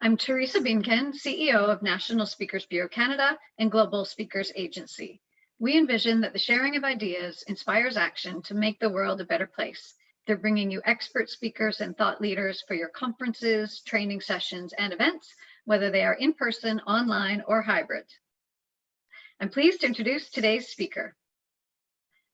I'm Teresa Binken, CEO of National Speakers Bureau Canada and Global Speakers Agency. We envision that the sharing of ideas inspires action to make the world a better place. They're bringing you expert speakers and thought leaders for your conferences, training sessions, and events, whether they are in person, online, or hybrid. I'm pleased to introduce today's speaker.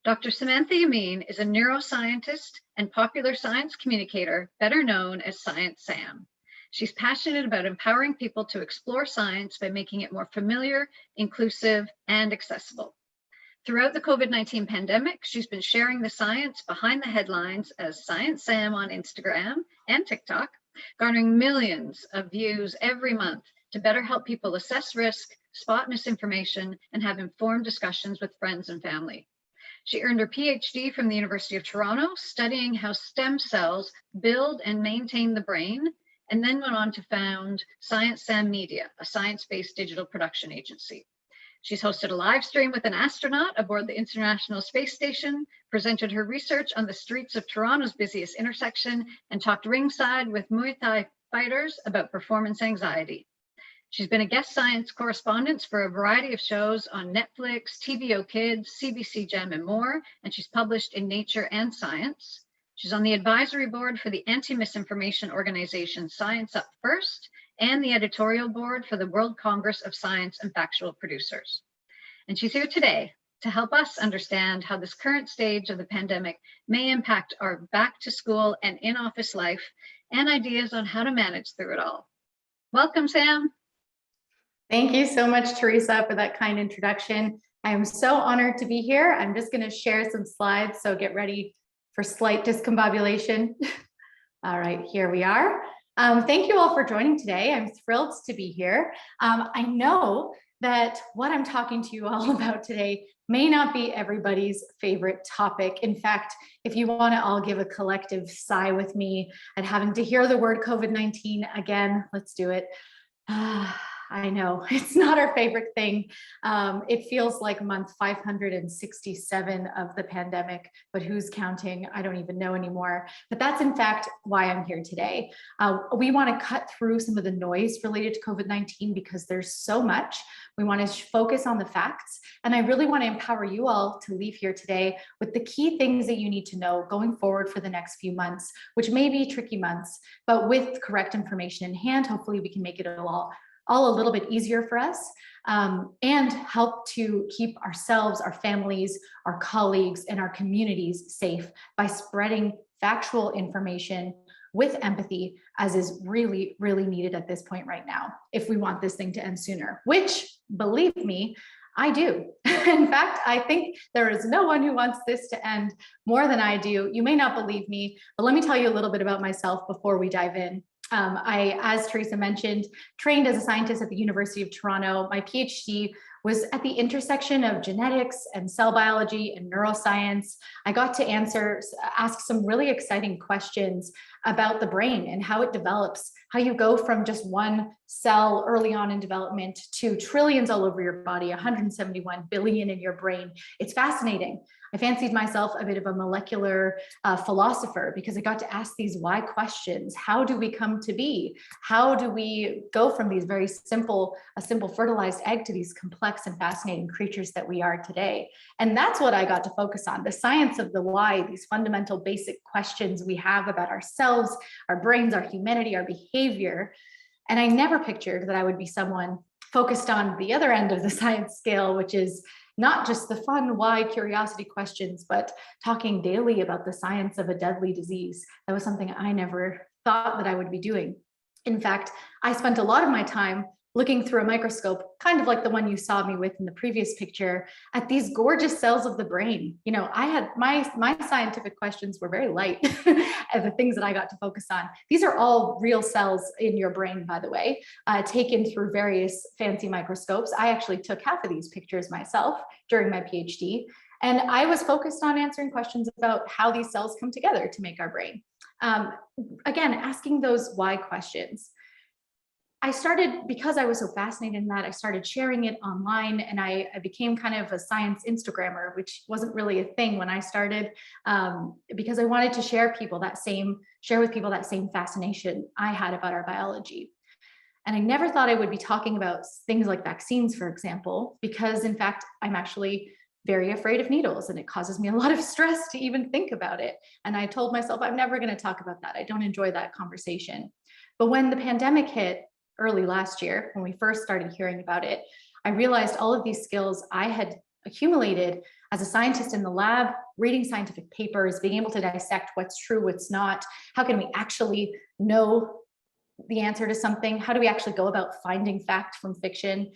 Dr. Samantha Yammine is a neuroscientist and popular science communicator, better known as Science Sam. She's passionate about empowering people to explore science by making it more familiar, inclusive, and accessible. Throughout the COVID-19 pandemic, she's been sharing the science behind the headlines as Science Sam on Instagram and TikTok, garnering millions of views every month to better help people assess risk, spot misinformation, and have informed discussions with friends and family. She earned her PhD from the University of Toronto, studying how stem cells build and maintain the brain, and then went on to found Science Sam Media, a science-based digital production agency. She's hosted a live stream with an astronaut aboard the International Space Station, presented her research on the streets of Toronto's busiest intersection, and talked ringside with Muay Thai fighters about performance anxiety. She's been a guest science correspondent for a variety of shows on Netflix, TVO Kids, CBC Gem, and more, and she's published in Nature and Science. She's on the advisory board for the anti-misinformation organization Science Up First and the editorial board for the World Congress of Science and Factual Producers. And she's here today to help us understand how this current stage of the pandemic may impact our back to school and in-office life and ideas on how to manage through it all. Welcome, Sam. Thank you so much, Teresa, for that kind introduction. I am so honored to be here. I'm just going to share some slides, so get ready for slight discombobulation. All right, here we are. Thank you all for joining today. I'm thrilled to be here. I know that what I'm talking to you all about today may not be everybody's favorite topic. In fact, if you want to all give a collective sigh with me at having to hear the word COVID-19 again, let's do it. I know it's not our favorite thing. It feels like month 567 of the pandemic, but who's counting? I don't even know anymore. But that's in fact why I'm here today. We want to cut through some of the noise related to COVID-19 because there's so much. We want to focus on the facts. And I really want to empower you all to leave here today with the key things that you need to know going forward for the next few months, which may be tricky months, but with correct information in hand, hopefully we can make it all a little bit easier for us and help to keep ourselves, our families, our colleagues, and our communities safe by spreading factual information with empathy, as is really, really needed at this point right now, if we want this thing to end sooner, which, believe me, I do. In fact, I think there is no one who wants this to end more than I do. You may not believe me, but let me tell you a little bit about myself before we dive in. I, as Teresa mentioned, trained as a scientist at the University of Toronto. My PhD was at the intersection of genetics and cell biology and neuroscience. I got to ask some really exciting questions about the brain and how it develops, how you go from just one cell early on in development to trillions all over your body, 171 billion in your brain. It's fascinating. I fancied myself a bit of a molecular philosopher because I got to ask these why questions. How do we come to be? How do we go from these very simple, a simple fertilized egg to these complex and fascinating creatures that we are today? And that's what I got to focus on, the science of the why, these fundamental basic questions we have about ourselves, our brains, our humanity, our behavior. And I never pictured that I would be someone focused on the other end of the science scale, which is not just the fun why curiosity questions, but talking daily about the science of a deadly disease. That was something I never thought that I would be doing. In fact, I spent a lot of my time looking through a microscope, kind of like the one you saw me with in the previous picture, at these gorgeous cells of the brain. You know, I had my scientific questions were very light and the things that I got to focus on. These are all real cells in your brain, by the way, taken through various fancy microscopes. I actually took half of these pictures myself during my PhD. And I was focused on answering questions about how these cells come together to make our brain. Again, asking those why questions. I started, because I was so fascinated in that, I started sharing it online, and I became kind of a science Instagrammer, which wasn't really a thing when I started, because I wanted to share with people that same fascination I had about our biology. And I never thought I would be talking about things like vaccines, for example, because in fact, I'm actually very afraid of needles and it causes me a lot of stress to even think about it. And I told myself, I'm never going to talk about that. I don't enjoy that conversation. But when the pandemic hit early last year, when we first started hearing about it, I realized all of these skills I had accumulated as a scientist in the lab, reading scientific papers, being able to dissect what's true, what's not, how can we actually know the answer to something, how do we actually go about finding fact from fiction.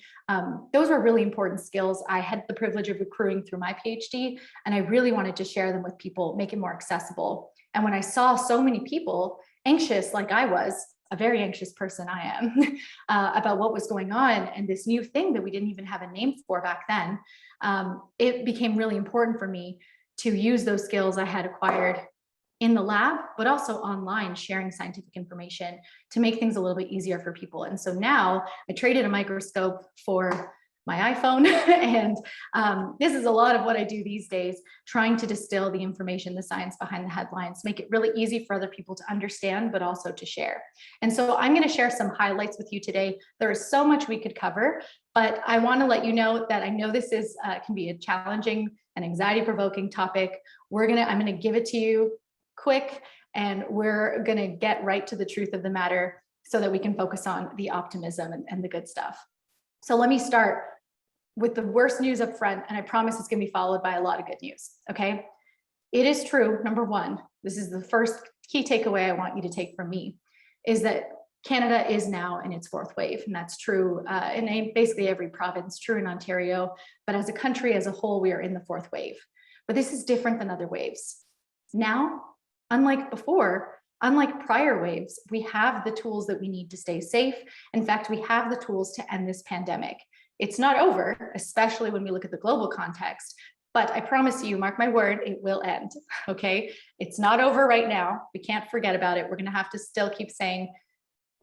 Those were really important skills. I had the privilege of accruing through my PhD, and I really wanted to share them with people, make it more accessible. And when I saw so many people anxious, like I was, a very anxious person I am, about what was going on and this new thing that we didn't even have a name for back then, it became really important for me to use those skills I had acquired in the lab, but also online, sharing scientific information to make things a little bit easier for people. And so now I traded a microscope for my iPhone. And this is a lot of what I do these days, trying to distill the information, the science behind the headlines, make it really easy for other people to understand, but also to share. And so I'm going to share some highlights with you today. There is so much we could cover, but I want to let you know that I know this is can be a challenging and anxiety-provoking topic. I'm going to give it to you quick, and we're going to get right to the truth of the matter so that we can focus on the optimism and the good stuff. So let me start with the worst news up front, and I promise it's going to be followed by a lot of good news. Okay. It is true. Number one, this is the first key takeaway I want you to take from me, is that Canada is now in its fourth wave. And that's true in basically every province, true in Ontario. But as a country as a whole, we are in the fourth wave. But this is different than other waves. Now, unlike before, unlike prior waves, we have the tools that we need to stay safe. In fact, we have the tools to end this pandemic. It's not over, especially when we look at the global context, but I promise you, mark my word, it will end, okay? It's not over right now. We can't forget about it. We're gonna have to still keep saying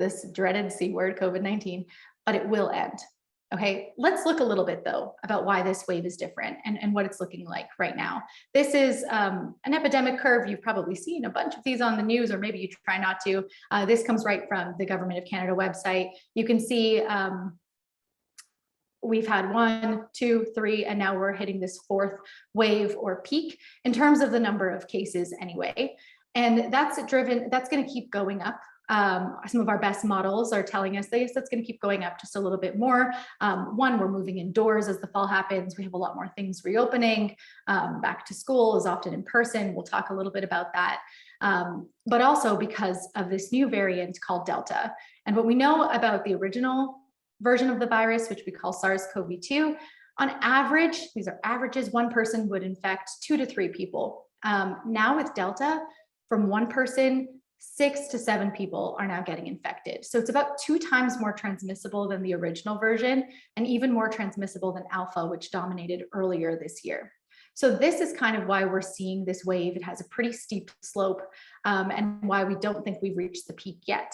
this dreaded C word, COVID-19, but it will end. Okay, let's look a little bit though about why this wave is different and what it's looking like right now. This is an epidemic curve. You've probably seen a bunch of these on the news, or maybe you try not to. This comes right from the Government of Canada website. You can see we've had 1, 2, 3, and now we're hitting this fourth wave or peak in terms of the number of cases anyway. And that's going to keep going up. Some of our best models are telling us this, that's going to keep going up just a little bit more. One, we're moving indoors as the fall happens. We have a lot more things reopening. Back to school is often in person. We'll talk a little bit about that. But also because of this new variant called Delta. And what we know about the original version of the virus, which we call SARS-CoV-2, on average, these are averages, one person would infect 2 to 3 people. Now with Delta, from one person, 6 to 7 people are now getting infected. So it's about 2 times more transmissible than the original version, and even more transmissible than Alpha, which dominated earlier this year. So this is kind of why we're seeing this wave. It has a pretty steep slope, and why we don't think we've reached the peak yet.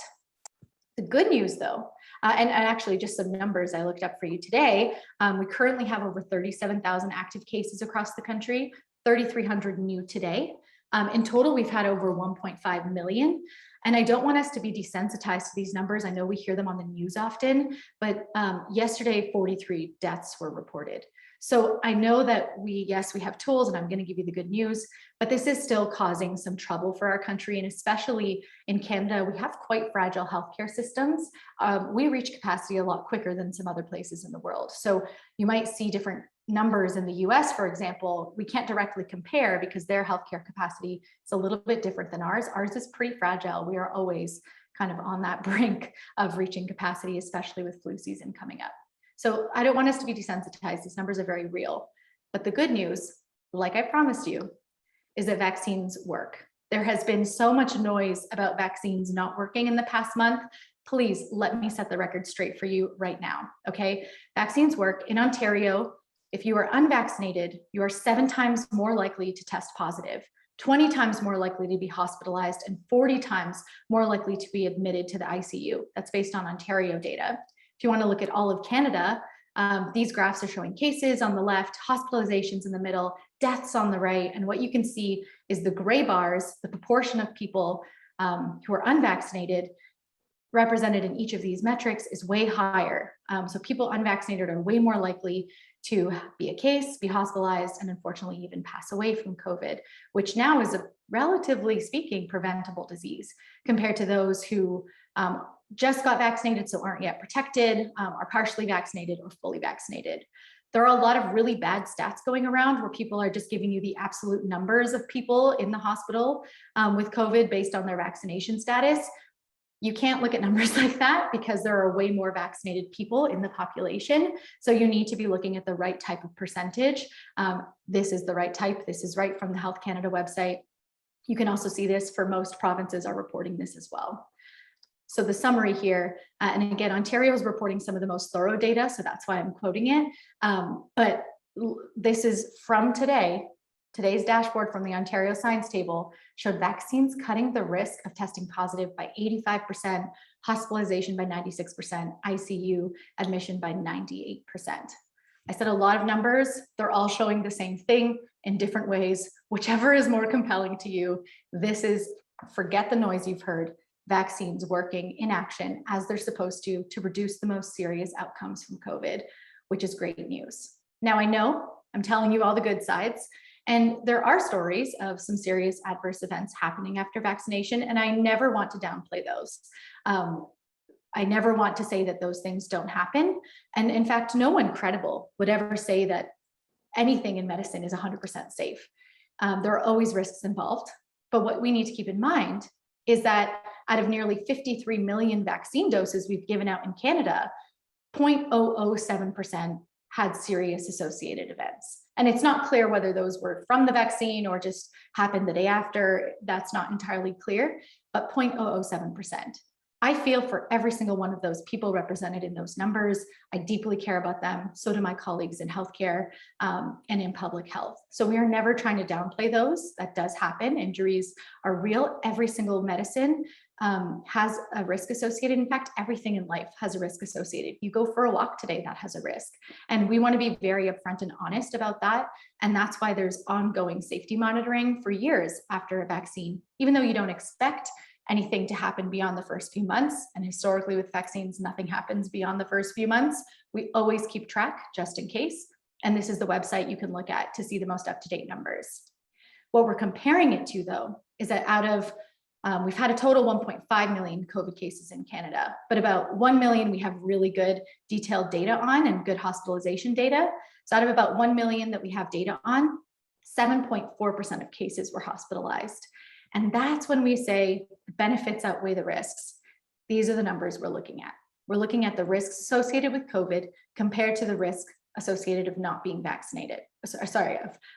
The good news though, and actually just some numbers I looked up for you today, we currently have over 37,000 active cases across the country, 3,300 new today. In total, we've had over 1.5 million. And I don't want us to be desensitized to these numbers. I know we hear them on the news often, but yesterday, 43 deaths were reported. So I know that yes, we have tools, and I'm going to give you the good news, but this is still causing some trouble for our country. And especially in Canada, we have quite fragile healthcare systems. We reach capacity a lot quicker than some other places in the world. So you might see different numbers in the US, for example. We can't directly compare because their healthcare capacity is a little bit different than ours. Ours is pretty fragile. We are always kind of on that brink of reaching capacity, especially with flu season coming up. So I don't want us to be desensitized. These numbers are very real. But the good news, like I promised you, is that vaccines work. There has been so much noise about vaccines not working in the past month. Please let me set the record straight for you right now, okay? Vaccines work. In Ontario, if you are unvaccinated, you are 7 times more likely to test positive, 20 times more likely to be hospitalized, and 40 times more likely to be admitted to the ICU. That's based on Ontario data. If you want to look at all of Canada, these graphs are showing cases on the left, hospitalizations in the middle, deaths on the right. And what you can see is the gray bars, the proportion of people who are unvaccinated, represented in each of these metrics is way higher. So people unvaccinated are way more likely to be a case, be hospitalized, and unfortunately even pass away from COVID, which now is a relatively speaking preventable disease compared to those who just got vaccinated, so aren't yet protected, are partially vaccinated or fully vaccinated. There are a lot of really bad stats going around where people are just giving you the absolute numbers of people in the hospital with COVID based on their vaccination status. You can't look at numbers like that because there are way more vaccinated people in the population. So you need to be looking at the right type of percentage. This is the right type. This is right from the Health Canada website. You can also see this for most provinces are reporting this as well. So the summary here, and again, Ontario is reporting some of the most thorough data, so that's why I'm quoting it. But this is from today. Today's dashboard from the Ontario Science Table showed vaccines cutting the risk of testing positive by 85%, hospitalization by 96%, ICU admission by 98%. I said a lot of numbers. They're all showing the same thing in different ways. Whichever is more compelling to you, this is, forget the noise you've heard, vaccines working in action as they're supposed to reduce the most serious outcomes from COVID, which is great news. Now, I know I'm telling you all the good sides, and there are stories of some serious adverse events happening after vaccination, and I never want to downplay those. I never want to say that those things don't happen. And in fact, no one credible would ever say that anything in medicine is 100% safe. There are always risks involved. But what we need to keep in mind is that out of nearly 53 million vaccine doses we've given out in Canada, 0.007% had serious associated events. And it's not clear whether those were from the vaccine or just happened the day after. That's not entirely clear, but 0.007%. I feel for every single one of those people represented in those numbers. I deeply care about them. So do my colleagues in healthcare and in public health. So we are never trying to downplay those. That does happen. Injuries are real. Every single medicine has a risk associated. In fact, everything in life has a risk associated. You go for a walk today, that has a risk. And we want to be very upfront and honest about that. And that's why there's ongoing safety monitoring for years after a vaccine, even though you don't expect anything to happen beyond the first few months. And historically with vaccines, nothing happens beyond the first few months. We always keep track just in case. And this is the website you can look at to see the most up-to-date numbers. What we're comparing it to though, is that out of, we've had a total 1.5 million COVID cases in Canada, but about 1 million we have really good detailed data on and good hospitalization data. So out of about 1 million that we have data on, 7.4% of cases were hospitalized. And that's when we say benefits outweigh the risks. These are the numbers we're looking at. We're looking at the risks associated with COVID compared to the risk associated of not being vaccinated,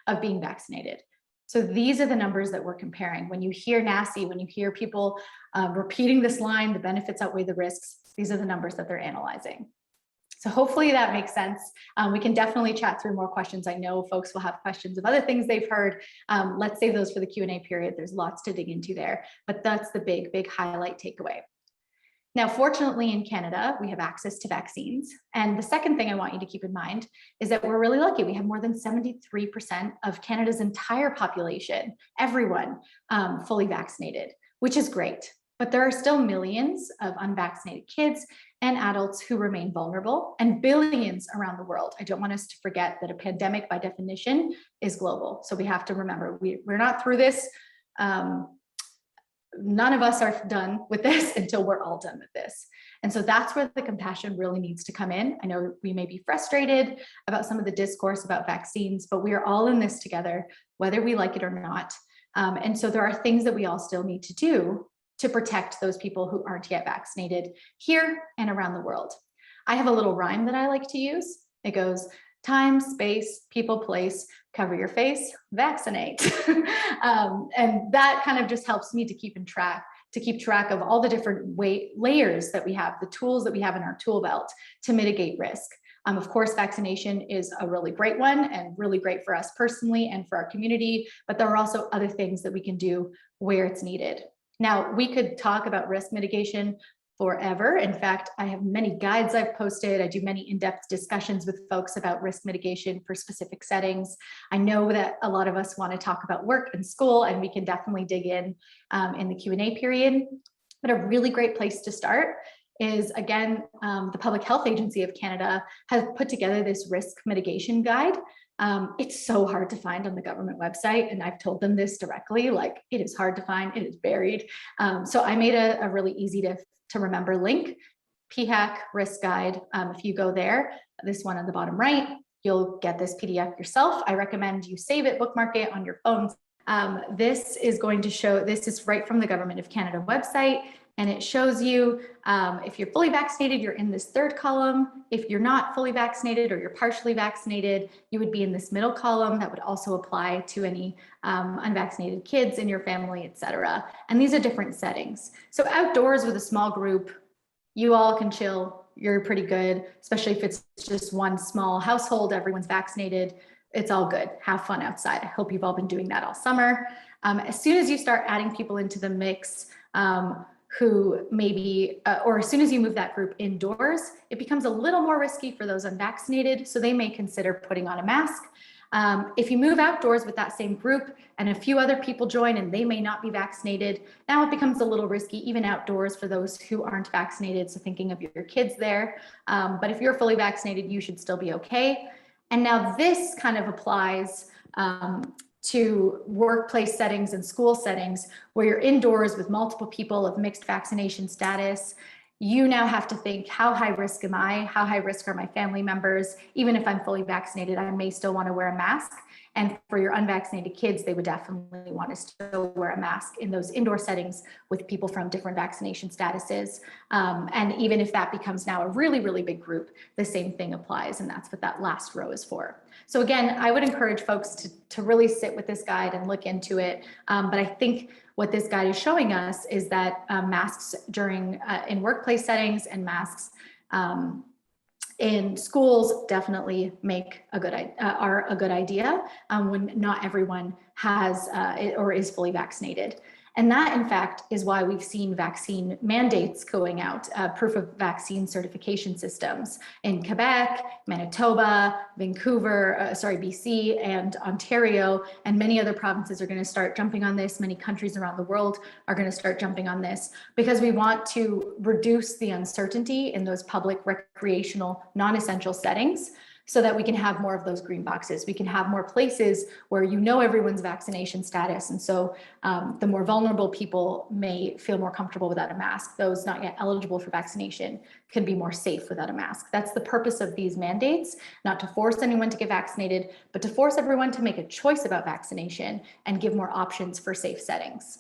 of being vaccinated. So these are the numbers that we're comparing. When you hear NACI, when you hear people repeating this line, the benefits outweigh the risks, these are the numbers that they're analyzing. So hopefully that makes sense. We can definitely chat through more questions. I know folks will have questions of other things they've heard. Let's save those for the Q&A period. There's lots to dig into there, but that's the big highlight takeaway. Now, fortunately in Canada, we have access to vaccines. And the second thing I want you to keep in mind is that we're really lucky. We have more than 73% of Canada's entire population, everyone fully vaccinated, which is great. But there are still millions of unvaccinated kids and adults who remain vulnerable, and billions around the world. I don't want us to forget that a pandemic by definition is global. So we have to remember we're not through this. None of us are done with this until we're all done with this. And so that's where the compassion really needs to come in. I know we may be frustrated about some of the discourse about vaccines, but we are all in this together, whether we like it or not. And so there are things that we all still need to do to protect those people who aren't yet vaccinated here and around the world. I have a little rhyme that I like to use. It goes, time, space, people, place, cover your face, vaccinate. And that kind of just helps me to keep track of all the different layers that we have, the tools that we have in our tool belt to mitigate risk. Of course, vaccination is a really great one and really great for us personally and for our community, but there are also other things that we can do where it's needed. Now, we could talk about risk mitigation forever. In fact, I have many guides I've posted. I do many in-depth discussions with folks about risk mitigation for specific settings. I know that a lot of us want to talk about work and school, and we can definitely dig in the Q&A period. But a really great place to start is, again, the Public Health Agency of Canada has put together this risk mitigation guide. It's so hard to find on the government website, and I've told them this directly, like, it is hard to find, it is buried. So I made a really easy to remember link, PHAC risk guide. If you go there, this one on the bottom right, you'll get this PDF yourself. I recommend you save it, bookmark it on your phone. This is going to show, this is right from the Government of Canada website, and it shows you if you're fully vaccinated, you're in this third column. If you're not fully vaccinated or you're partially vaccinated, you would be in this middle column. That would also apply to any unvaccinated kids in your family, etc. And these are different settings. So outdoors with a small group, you all can chill, you're pretty good, especially if it's just one small household, everyone's vaccinated, it's all good, have fun outside. I hope you've all been doing that all summer. As soon as you start adding people into the mix who maybe, or as soon as you move that group indoors, it becomes a little more risky for those unvaccinated, so they may consider putting on a mask. If you move outdoors with that same group and a few other people join and they may not be vaccinated, now it becomes a little risky, even outdoors for those who aren't vaccinated. So thinking of your kids there, but if you're fully vaccinated, you should still be okay. And now this kind of applies to workplace settings and school settings where you're indoors with multiple people of mixed vaccination status. You now have to think, how high risk am I? How high risk are my family members? Even if I'm fully vaccinated, I may still want to wear a mask. And for your unvaccinated kids, they would definitely want to still wear a mask in those indoor settings with people from different vaccination statuses. And even if that becomes now a really, really big group, the same thing applies. And that's what that last row is for. So again, I would encourage folks to really sit with this guide and look into it. But I think what this guide is showing us is that masks during in workplace settings and masks in schools definitely are a good idea when not everyone has or is fully vaccinated. And that, in fact, is why we've seen vaccine mandates going out, proof of vaccine certification systems in Quebec, Manitoba, Vancouver, BC, and Ontario, and many other provinces are going to start jumping on this. Many countries around the world are going to start jumping on this because we want to reduce the uncertainty in those public, recreational, non-essential settings, so that we can have more of those green boxes. We can have more places where you know everyone's vaccination status. And so the more vulnerable people may feel more comfortable without a mask. Those not yet eligible for vaccination can be more safe without a mask. That's the purpose of these mandates, not to force anyone to get vaccinated, but to force everyone to make a choice about vaccination and give more options for safe settings.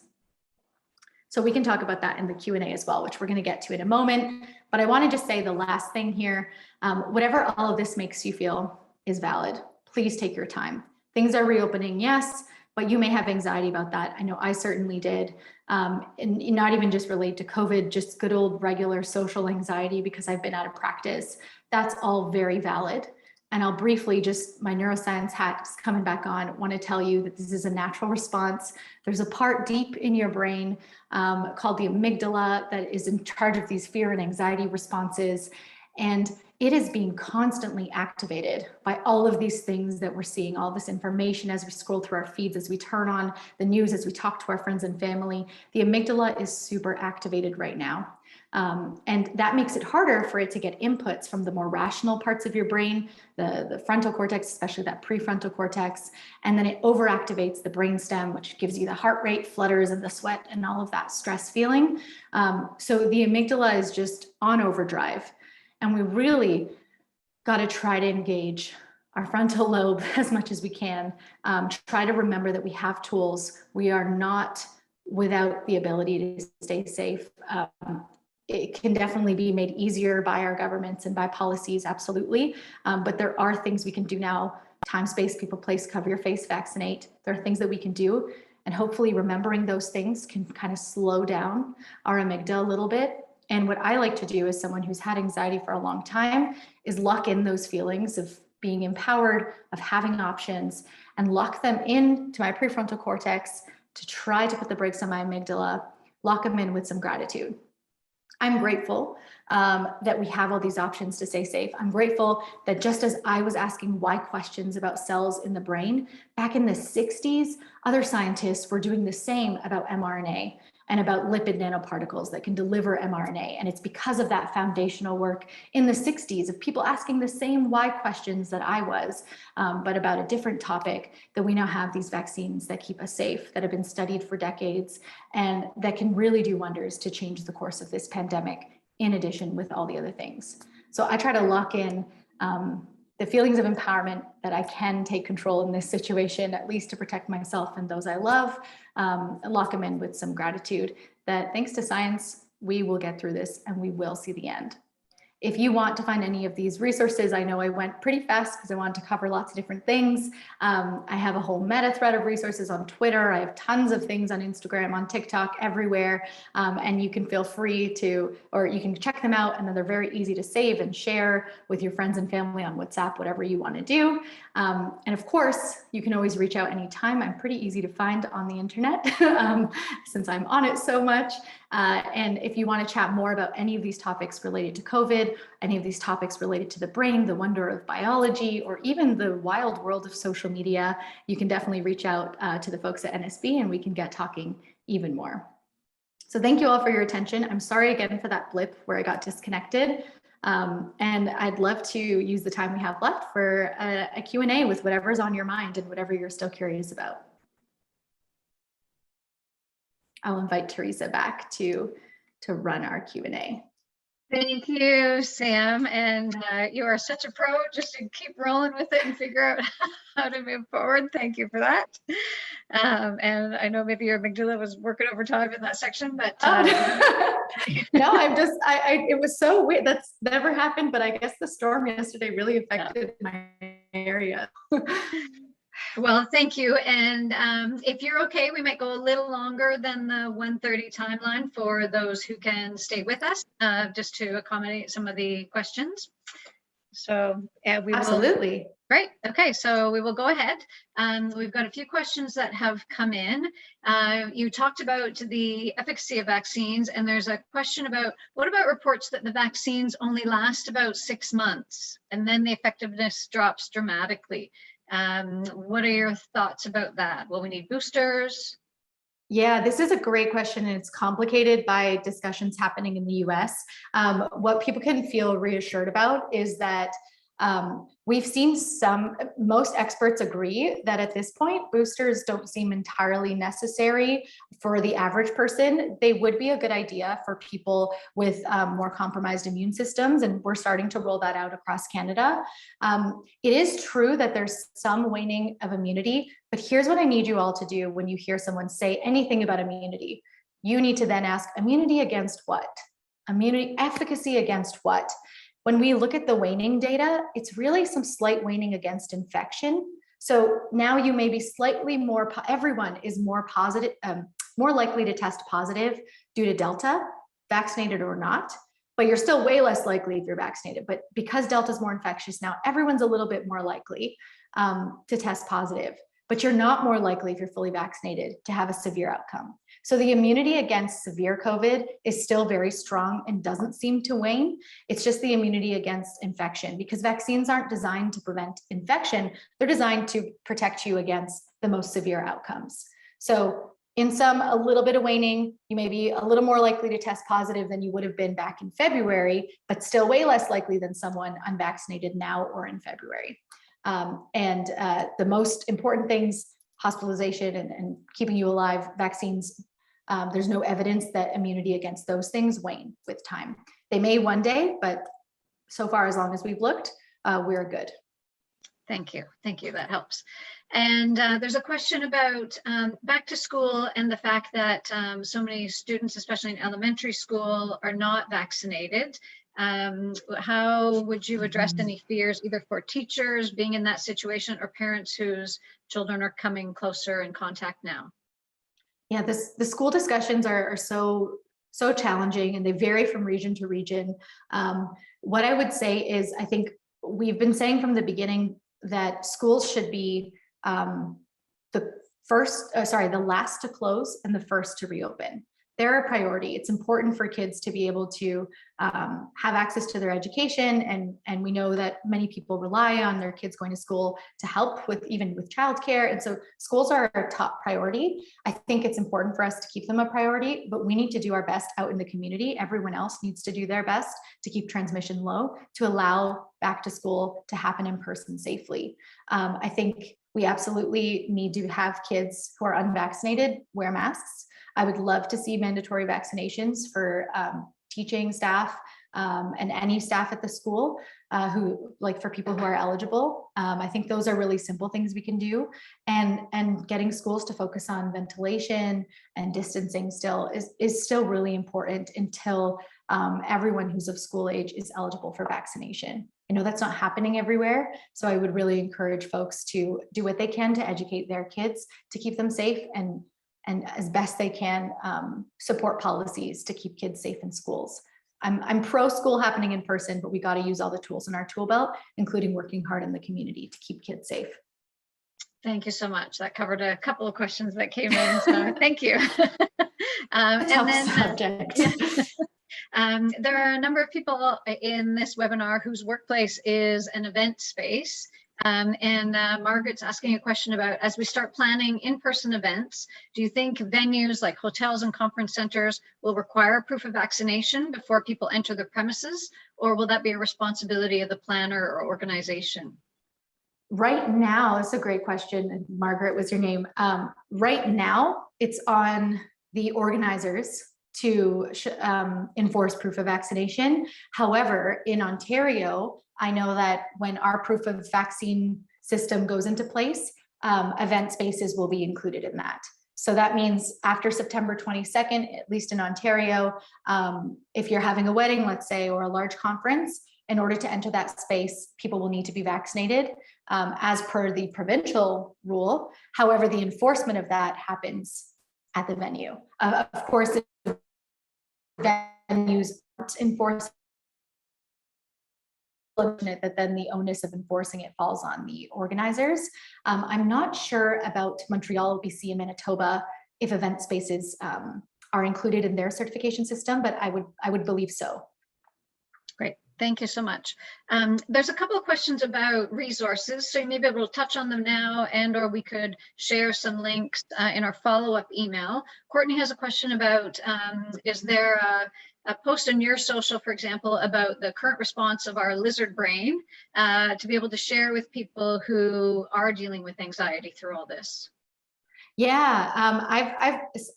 So we can talk about that in the Q&A as well, which we're going to get to in a moment. But I want to just say the last thing here, whatever all of this makes you feel is valid. Please take your time. Things are reopening, yes, but you may have anxiety about that. I know I certainly did. And not even just related to COVID, just good old regular social anxiety because I've been out of practice. That's all very valid. And I'll briefly, just my neuroscience hat is coming back on, want to tell you that this is a natural response. There's a part deep in your brain called the amygdala that is in charge of these fear and anxiety responses. And it is being constantly activated by all of these things that we're seeing, all this information as we scroll through our feeds, as we turn on the news, as we talk to our friends and family. The amygdala is super activated right now. And that makes it harder for it to get inputs from the more rational parts of your brain, the frontal cortex, especially that prefrontal cortex. And then it overactivates the brainstem, which gives you the heart rate flutters and the sweat and all of that stress feeling. So the amygdala is just on overdrive. And we really got to try to engage our frontal lobe as much as we can. Try to remember that we have tools. We are not without the ability to stay safe. It can definitely be made easier by our governments and by policies, absolutely. But there are things we can do now. Time, space, people, place, cover your face, vaccinate. There are things that we can do. And hopefully remembering those things can kind of slow down our amygdala a little bit. And what I like to do as someone who's had anxiety for a long time is lock in those feelings of being empowered, of having options, and lock them in to my prefrontal cortex to try to put the brakes on my amygdala, lock them in with some gratitude. I'm grateful that we have all these options to stay safe. I'm grateful that just as I was asking why questions about cells in the brain, back in the 60s, other scientists were doing the same about mRNA. and about lipid nanoparticles that can deliver mRNA. And it's because of that foundational work in the 60s of people asking the same why questions that I was, but about a different topic, that we now have these vaccines that keep us safe, that have been studied for decades, and that can really do wonders to change the course of this pandemic, in addition with all the other things. So I try to lock in the feelings of empowerment that I can take control in this situation, at least to protect myself and those I love, lock them in with some gratitude that thanks to science, we will get through this and we will see the end. If you want to find any of these resources, I know I went pretty fast because I wanted to cover lots of different things. I have a whole meta thread of resources on Twitter. I have tons of things on Instagram, on TikTok, everywhere. And you can feel free to, or you can check them out, and then they're very easy to save and share with your friends and family on WhatsApp, whatever you want to do. And of course, you can always reach out anytime. I'm pretty easy to find on the internet since I'm on it so much. And if you want to chat more about any of these topics related to COVID, any of these topics related to the brain, the wonder of biology, or even the wild world of social media, you can definitely reach out to the folks at NSB and we can get talking even more. So thank you all for your attention. I'm sorry again for that blip where I got disconnected. And I'd love to use the time we have left for a Q&A with whatever's on your mind and whatever you're still curious about. I'll invite Teresa back to run our Q&A. Thank you, Sam. And you are such a pro, just to keep rolling with it and figure out how to move forward. Thank you for that. And I know maybe your amygdala was working overtime in that section, but no, it was so weird. That's never happened, but I guess the storm yesterday really affected my area. Well, thank you. And if you're okay, we might go a little longer than the 1:30 timeline for those who can stay with us, just to accommodate some of the questions. So yeah, we Absolutely. will. Great. Okay, so we will go ahead. We've got a few questions that have come in. You talked about the efficacy of vaccines, and there's a question about, what about reports that the vaccines only last about 6 months and then the effectiveness drops dramatically? What are your thoughts about that? Will we need boosters? Yeah, this is a great question, and it's complicated by discussions happening in the US. What people can feel reassured about is that we've seen most experts agree that at this point, boosters don't seem entirely necessary for the average person. They would be a good idea for people with more compromised immune systems, and we're starting to roll that out across Canada. It is true that there's some waning of immunity, but here's what I need you all to do when you hear someone say anything about immunity. You need to then ask, immunity against what? Immunity efficacy against what? When we look at the waning data, it's really some slight waning against infection. So now you may be slightly more, everyone is more positive, more likely to test positive due to Delta, vaccinated or not, but you're still way less likely if you're vaccinated. But because Delta is more infectious now, everyone's a little bit more likely to test positive, but you're not more likely if you're fully vaccinated to have a severe outcome. So the immunity against severe COVID is still very strong and doesn't seem to wane. It's just the immunity against infection, because vaccines aren't designed to prevent infection. They're designed to protect you against the most severe outcomes. So in some, a little bit of waning, you may be a little more likely to test positive than you would have been back in February, but still way less likely than someone unvaccinated now or in February. The most important things, hospitalization and keeping you alive, vaccines, there's no evidence that immunity against those things wane with time. They may one day, but so far, as long as we've looked, we're good. Thank you. Thank you. That helps. And there's a question about back to school and the fact that so many students, especially in elementary school, are not vaccinated. How would you address any fears, either for teachers being in that situation or parents whose children are coming closer in contact now? Yeah, the school discussions are so challenging, and they vary from region to region. What I would say is, I think we've been saying from the beginning that schools should be the last to close and the first to reopen. they're a priority. It's important for kids to be able to have access to their education, and we know that many people rely on their kids going to school to help with even with childcare, and so schools are our top priority. I think it's important for us to keep them a priority, but we need to do our best out in the community. Everyone else needs to do their best to keep transmission low, to allow back to school to happen in person safely. I think we absolutely need to have kids who are unvaccinated wear masks. I would love to see mandatory vaccinations for teaching staff and any staff at the school who, like, for people who are eligible. I think those are really simple things we can do, and getting schools to focus on ventilation and distancing still is still really important until everyone who's of school age is eligible for vaccination. I know that's not happening everywhere, so I would really encourage folks to do what they can to educate their kids to keep them safe, and as best they can support policies to keep kids safe in schools. I'm pro school happening in person, but we got to use all the tools in our tool belt, including working hard in the community to keep kids safe. Thank you so much. That covered a couple of questions that came in, so thank you. Subject. There are a number of people in this webinar whose workplace is an event space. Margaret's asking a question about, as we start planning in-person events, do you think venues like hotels and conference centers will require proof of vaccination before people enter the premises, or will that be a responsibility of the planner or organization? Right now, it's a great question. Margaret was your name. Right now, it's on the organizers to enforce proof of vaccination. However, in Ontario, I know that when our proof of vaccine system goes into place, event spaces will be included in that. So that means after September 22nd, at least in Ontario, if you're having a wedding, let's say, or a large conference, in order to enter that space, people will need to be vaccinated as per the provincial rule. However, the enforcement of that happens at the venue. Of course, the venues enforce that, then the onus of enforcing it falls on the organizers. I'm not sure about Montreal, BC, and Manitoba if event spaces are included in their certification system, but I would believe so. Great, thank you so much. There's a couple of questions about resources, so you may be able to touch on them now, and/or we could share some links in our follow-up email. Courtney has a question about, is there a post on your social, for example, about the current response of our lizard brain to be able to share with people who are dealing with anxiety through all this? Yeah,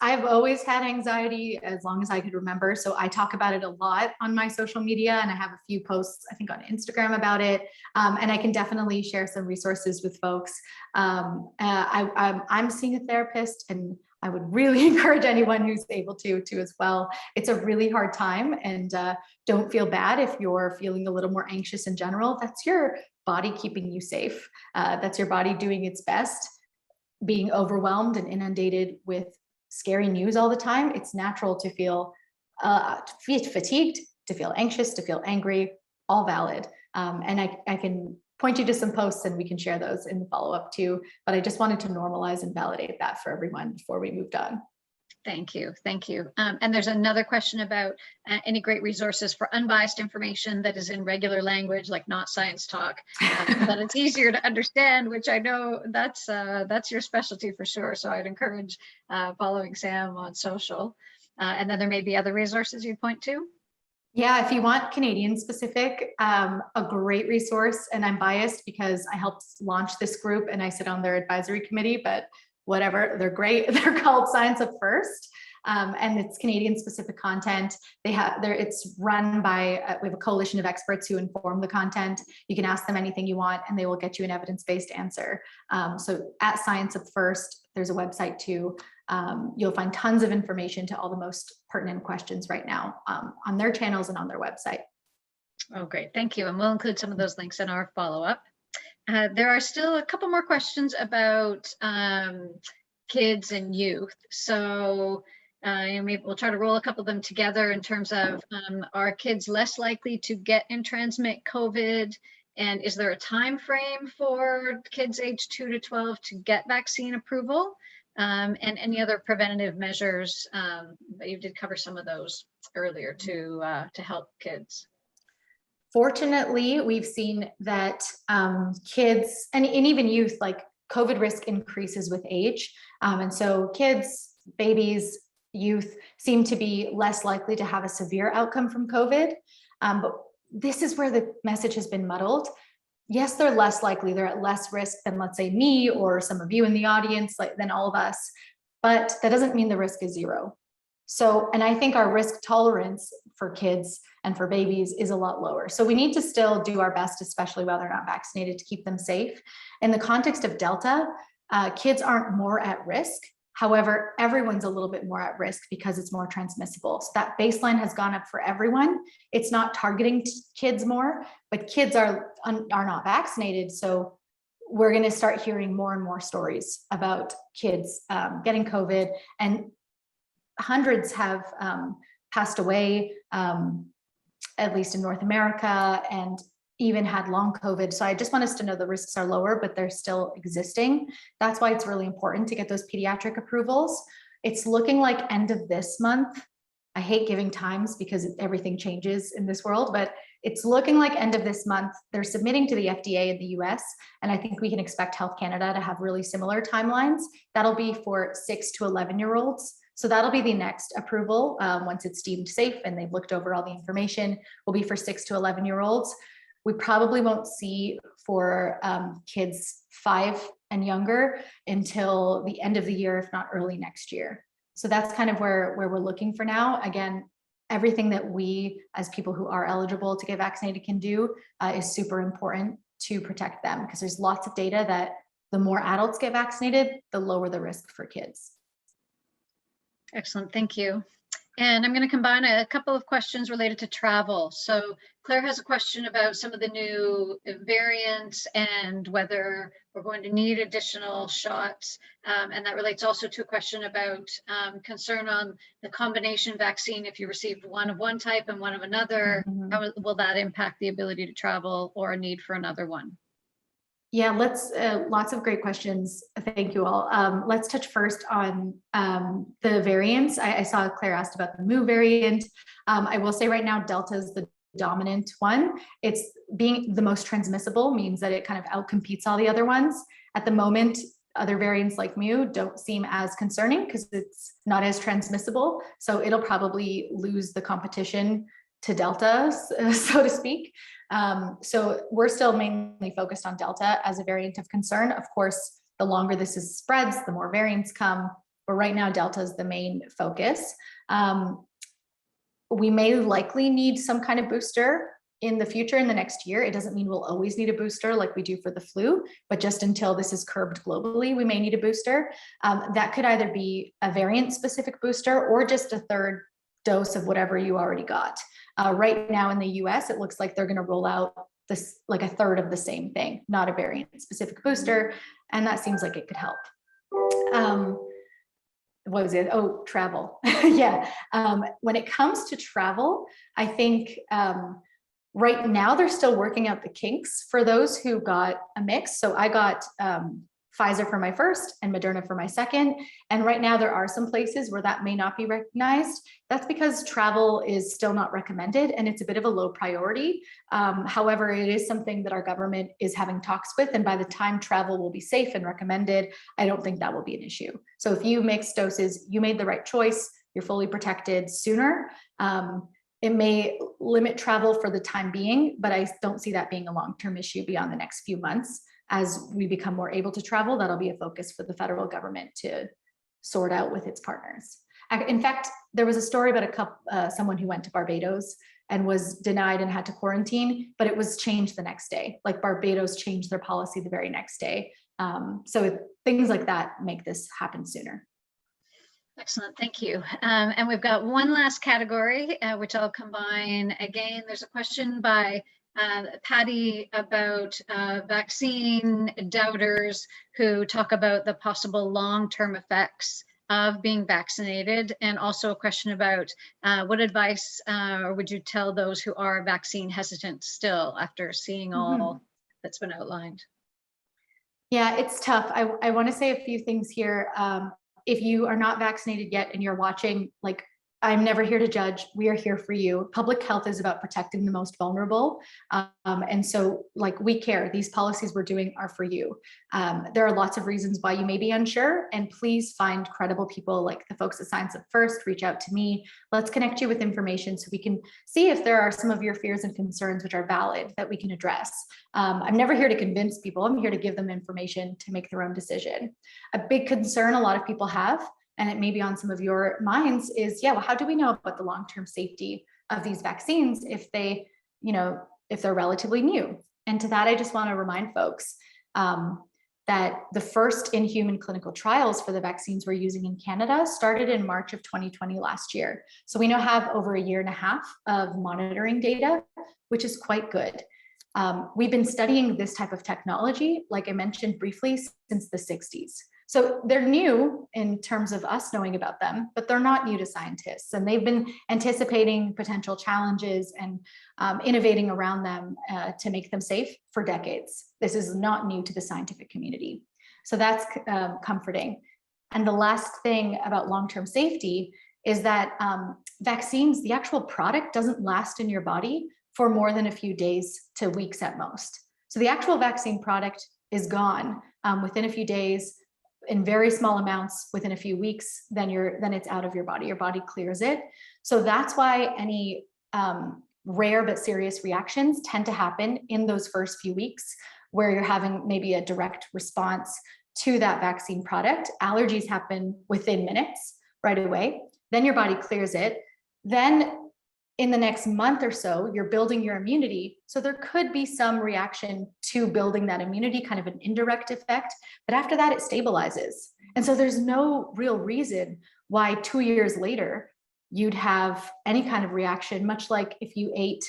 I've always had anxiety as long as I could remember. So I talk about it a lot on my social media, and I have a few posts, I think, on Instagram about it. And I can definitely share some resources with folks. I'm seeing a therapist, and I would really encourage anyone who's able to as well. It's a really hard time, and don't feel bad if you're feeling a little more anxious in general. That's your body keeping you safe. That's your body doing its best. Being overwhelmed and inundated with scary news all the time, it's natural to feel fatigued, to feel anxious, to feel angry, all valid. And I can point you to some posts, and we can share those in the follow-up too. But I just wanted to normalize and validate that for everyone before we moved on. Thank you. Thank you. And there's another question about any great resources for unbiased information that is in regular language, like not science talk, that it's easier to understand, which I know that's your specialty for sure. So I'd encourage following Sam on social. And then there may be other resources you'd point to. Yeah, if you want Canadian specific, a great resource, and I'm biased because I helped launch this group and I sit on their advisory committee, but whatever, they're great. They're called Science Up First, and it's Canadian specific content. It's run by, we have a coalition of experts who inform the content. You can ask them anything you want, and they will get you an evidence-based answer. So at Science Up First, there's a website too. You'll find tons of information to all the most pertinent questions right now on their channels and on their website. Oh, great. Thank you. And we'll include some of those links in our follow-up. There are still a couple more questions about kids and youth. So maybe we'll try to roll a couple of them together in terms of, are kids less likely to get and transmit COVID? And is there a time frame for kids aged 2 to 12 to get vaccine approval? and any other preventative measures. You did cover some of those earlier to help kids. Fortunately, we've seen that kids and even youth, like COVID risk increases with age. And so kids, babies, youth seem to be less likely to have a severe outcome from COVID. But this is where the message has been muddled. Yes, they're less likely, they're at less risk than, let's say, me or some of you in the audience, like than all of us, but that doesn't mean the risk is zero. So, and I think our risk tolerance for kids and for babies is a lot lower. So we need to still do our best, especially while they're not vaccinated, to keep them safe. In the context of Delta, kids aren't more at risk. However, everyone's a little bit more at risk because it's more transmissible. So that baseline has gone up for everyone. It's not targeting kids more, but kids are not vaccinated. So we're going to start hearing more and more stories about kids getting COVID, and hundreds have passed away, at least in North America, and even had long COVID. So I just want us to know the risks are lower, but they're still existing. That's why it's really important to get those pediatric approvals. It's looking like end of this month. I hate giving times because everything changes in this world, but it's looking like end of this month. They're submitting to the FDA in the US, and I think we can expect Health Canada to have really similar timelines. That'll be for 6 to 11-year-olds. So that'll be the next approval once it's deemed safe and they've looked over all the information, will be for 6 to 11-year-olds. We probably won't see for kids 5 and younger until the end of the year, if not early next year. So that's kind of where we're looking for now. Again, everything that we as people who are eligible to get vaccinated can do is super important to protect them, because there's lots of data that the more adults get vaccinated, the lower the risk for kids. Excellent, thank you. And I'm going to combine a couple of questions related to travel. So Claire has a question about some of the new variants and whether we're going to need additional shots. And that relates also to a question about concern on the combination vaccine. If you received one of one type and one of another, how will that impact the ability to travel or a need for another one? Yeah, let's, lots of great questions. Thank you all. Let's touch first on the variants. I saw Claire asked about the Mu variant. I will say right now, Delta is the dominant one. It's being the most transmissible means that it kind of outcompetes all the other ones. At the moment, other variants like Mu don't seem as concerning because it's not as transmissible. So it'll probably lose the competition to Delta, so to speak. So we're still mainly focused on Delta as a variant of concern. Of course, the longer this spreads, the more variants come, but right now Delta is the main focus. We may likely need some kind of booster in the future, in the next year. It doesn't mean we'll always need a booster like we do for the flu, but just until this is curbed globally, we may need a booster. That could either be a variant specific booster or just a third dose of whatever you already got. Right now in the US, it looks like they're going to roll out this like a third of the same thing, not a variant specific booster. And that seems like it could help. What was it? Oh, travel. Yeah. When it comes to travel, I think right now they're still working out the kinks for those who got a mix. So I got Pfizer for my first and Moderna for my second. And right now there are some places where that may not be recognized. That's because travel is still not recommended and it's a bit of a low priority. However, it is something that our government is having talks with. And by the time travel will be safe and recommended, I don't think that will be an issue. So if you mixed doses, you made the right choice, you're fully protected sooner. It may limit travel for the time being, but I don't see that being a long-term issue beyond the next few months. As we become more able to travel, that'll be a focus for the federal government to sort out with its partners. In fact, there was a story about someone who went to Barbados and was denied and had to quarantine, but it was changed the next day. Like Barbados changed their policy the very next day. So things like that make this happen sooner. Excellent, thank you. And we've got one last category, which I'll combine again. There's a question by Patty about vaccine doubters who talk about the possible long-term effects of being vaccinated, and also a question about what advice or would you tell those who are vaccine hesitant still after seeing all that's been outlined? Yeah, it's tough. I want to say a few things here. If you are not vaccinated yet and you're watching, like, I'm never here to judge. We are here for you. Public health is about protecting the most vulnerable. And so, like, we care. These policies we're doing are for you. There are lots of reasons why you may be unsure, and please find credible people like the folks at Science Up First. Reach out to me. Let's connect you with information so we can see if there are some of your fears and concerns which are valid that we can address. I'm never here to convince people. I'm here to give them information to make their own decision. A big concern a lot of people have, and it may be on some of your minds, is, yeah, well, how do we know about the long-term safety of these vaccines if they, if they're relatively new? And to that, I just want to remind folks that the first in-human clinical trials for the vaccines we're using in Canada started in March of 2020 last year. So we now have over a year and a half of monitoring data, which is quite good. We've been studying this type of technology, like I mentioned briefly, since the 60s. So they're new in terms of us knowing about them, but they're not new to scientists. And they've been anticipating potential challenges and innovating around them to make them safe for decades. This is not new to the scientific community. So that's comforting. And the last thing about long-term safety is that vaccines, the actual product doesn't last in your body for more than a few days to weeks at most. So the actual vaccine product is gone within a few days, in very small amounts within a few weeks, then it's out of your body. Your body clears it. So that's why any rare but serious reactions tend to happen in those first few weeks, where you're having maybe a direct response to that vaccine product. Allergies happen within minutes, right away. Then your body clears it. Then in the next month or so, you're building your immunity. So there could be some reaction to building that immunity, kind of an indirect effect, but after that it stabilizes. And so there's no real reason why 2 years later you'd have any kind of reaction, much like if you ate,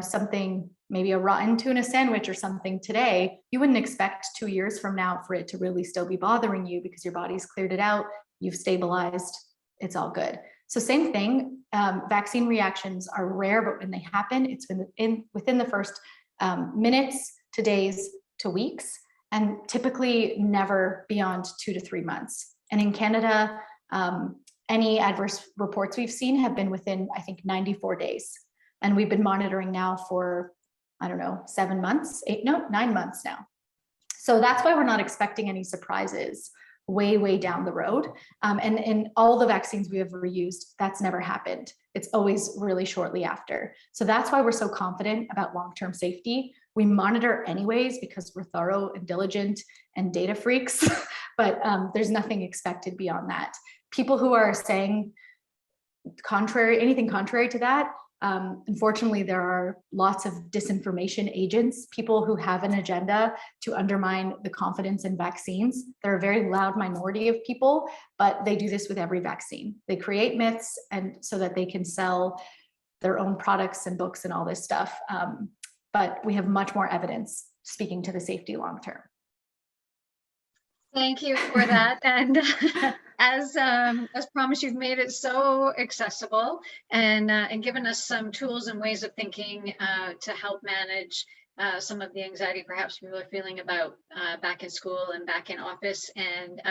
something, maybe a rotten tuna sandwich or something today, you wouldn't expect 2 years from now for it to really still be bothering you because your body's cleared it out, you've stabilized, it's all good. So same thing, vaccine reactions are rare, but when they happen, it's within the first minutes to days to weeks, and typically never beyond 2 to 3 months. And in Canada, any adverse reports we've seen have been within, I think, 94 days. And we've been monitoring now for, 7 months, 9 months now. So that's why we're not expecting any surprises way down the road. And in all the vaccines we have ever used, that's never happened. It's always really shortly after. So that's why we're so confident about long-term safety. We monitor anyways because we're thorough and diligent and data freaks, but there's nothing expected beyond that. People who are saying anything contrary to that, unfortunately, there are lots of disinformation agents, people who have an agenda to undermine the confidence in vaccines. They're a very loud minority of people, but they do this with every vaccine. They create myths and so that they can sell their own products and books and all this stuff. But we have much more evidence speaking to the safety long term. Thank you for that. And as promised, you've made it so accessible and given us some tools and ways of thinking to help manage some of the anxiety perhaps people are feeling about back in school and back in office. And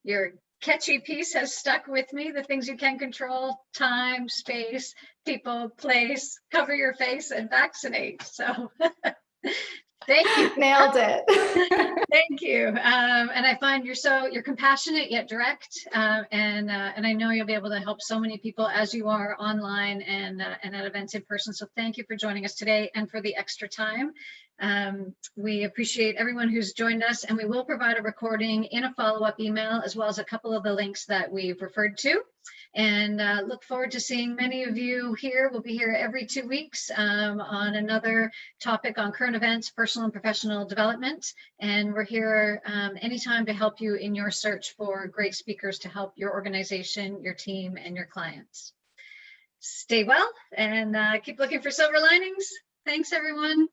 your catchy piece has stuck with me: the things you can control: time, space, people, place, cover your face, and vaccinate. So thank you. Nailed it. Thank you. And I find you're compassionate yet direct, and I know you'll be able to help so many people as you are online and at events in person. So thank you for joining us today and for the extra time. We appreciate everyone who's joined us, and we will provide a recording in a follow-up email, as well as a couple of the links that we've referred to. And look forward to seeing many of you here. We'll be here every 2 weeks on another topic on current events, personal and professional development. And we're here anytime to help you in your search for great speakers to help your organization, your team, and your clients. Stay well and keep looking for silver linings. Thanks, everyone.